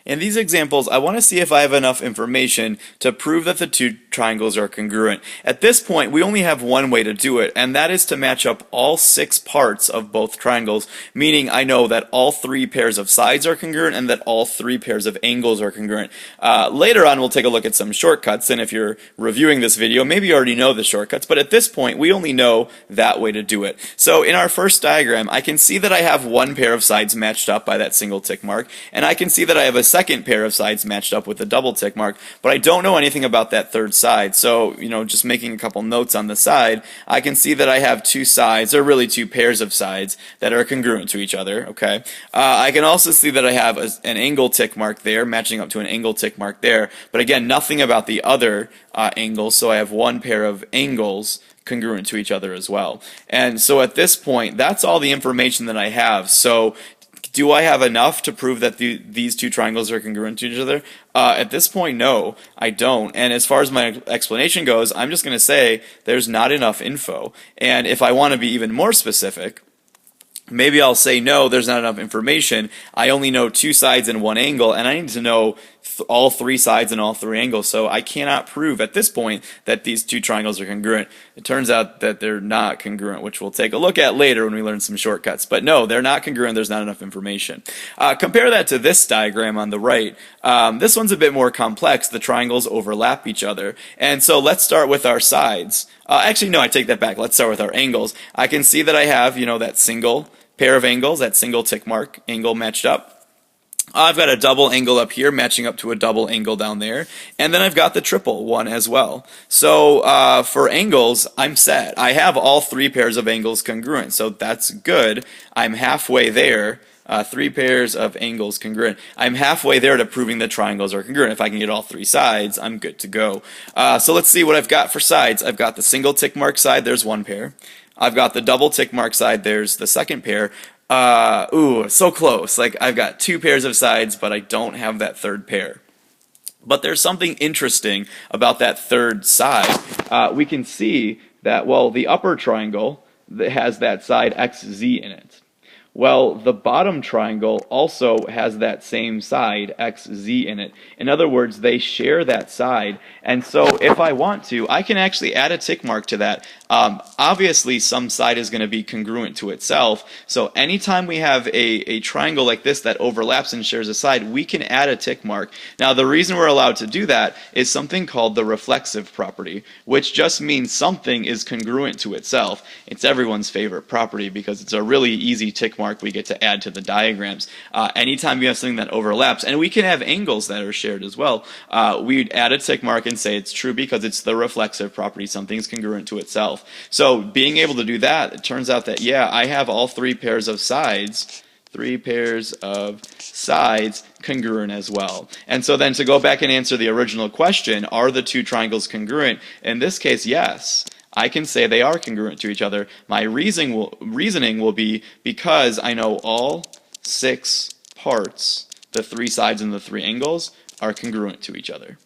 In these examples, I want to see if I have enough information to prove that the two triangles are congruent. At this point, we only have one way to do it, and that is to match up all 6 parts of both triangles, meaning I know that all 3 pairs of sides are congruent and that all 3 pairs of angles are congruent. Later on, we'll take a look at some shortcuts, and if you're reviewing this video, maybe you already know the shortcuts, but at this point, we only know that way to do it. So in our first diagram, I can see that I have one pair of sides matched up by that single tick mark, and I can see that I have a second pair of sides matched up with a double tick mark, but I don't know anything about that third side. So, just making a couple notes on the side, I can see that I have 2 sides, or really 2 pairs of sides, that are congruent to each other, okay? I can also see that I have an angle tick mark there, matching up to an angle tick mark there, but again, nothing about the other angles, so I have one pair of angles congruent to each other as well. And so at this point, that's all the information that I have. So do I have enough to prove that these two triangles are congruent to each other? At this point, no, I don't. And as far as my explanation goes, I'm just going to say there's not enough info. And if I want to be even more specific, maybe I'll say no, there's not enough information. I only know 2 sides and 1 angle, and I need to know all 3 sides and all 3 angles. So I cannot prove at this point that these 2 triangles are congruent. It turns out that they're not congruent, which we'll take a look at later when we learn some shortcuts. But no, they're not congruent. There's not enough information. Compare that to this diagram on the right. This one's a bit more complex. The triangles overlap each other. And so let's start with our sides. Actually, no, I take that back. Let's start with our angles. I can see that I have, that single pair of angles, that single tick mark angle matched up. I've got a double angle up here matching up to a double angle down there, and then I've got the triple one as well. So for angles, I'm set. I have all 3 pairs of angles congruent, so that's good. I'm halfway there. 3 pairs of angles congruent. I'm halfway there to proving the triangles are congruent. If I can get all 3 sides, I'm good to go. So let's see what I've got for sides. I've got the single tick mark side, there's 1 pair. I've got the double tick mark side, there's the second pair. Ooh, so close. Like, I've got 2 pairs of sides, but I don't have that third pair. But there's something interesting about that third side. We can see that, well, the upper triangle that has that side XZ in it. Well, the bottom triangle also has that same side, XZ, in it. In other words, they share that side. And so if I want to, I can actually add a tick mark to that. Obviously, some side is going to be congruent to itself. So anytime we have a triangle like this that overlaps and shares a side, we can add a tick mark. Now, the reason we're allowed to do that is something called the reflexive property, which just means something is congruent to itself. It's everyone's favorite property because it's a really easy tick mark we get to add to the diagrams. Anytime you have something that overlaps, and we can have angles that are shared as well, we'd add a tick mark and say it's true because it's the reflexive property, something's congruent to itself. So being able to do that, it turns out that, yeah, I have all 3 pairs of sides, 3 pairs of sides congruent as well. And so then to go back and answer the original question, are the 2 triangles congruent? In this case, yes. I can say they are congruent to each other. My reasoning will be because I know all 6 parts, the 3 sides and the 3 angles, are congruent to each other.